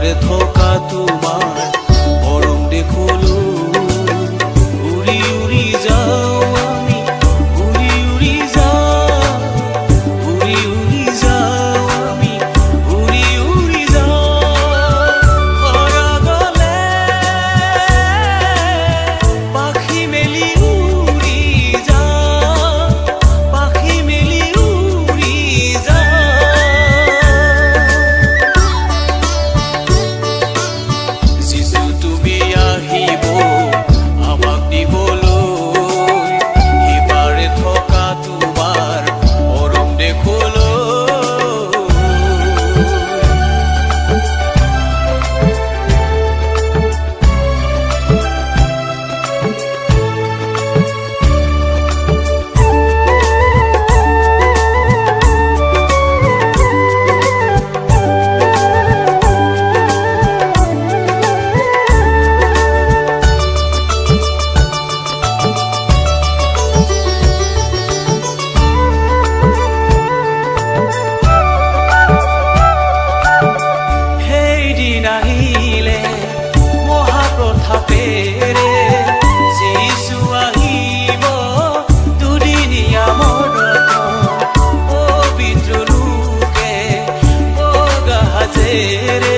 সিপাৰে থকা তোমাৰ মৰম দেখলো উৰি উৰি যাওঁ আমি উৰি উৰি যাওঁ উৰি উৰি যাওঁ আমি উৰি উৰি যাওঁ হৰা গলে পাখি মেলি উৰি যাওঁ পাখি মেলি উৰি যাওঁ যিজু তুমি আহিব আমাক দিবলৈ সিপাৰে থকা তোমাৰ মৰম দেখলো সেইদিন আহিলে মহাপ্ৰতাপেৰে যিজু আহিব দুদিনীয়া মনত পবিত্ৰ লোকে বগা সাজেৰে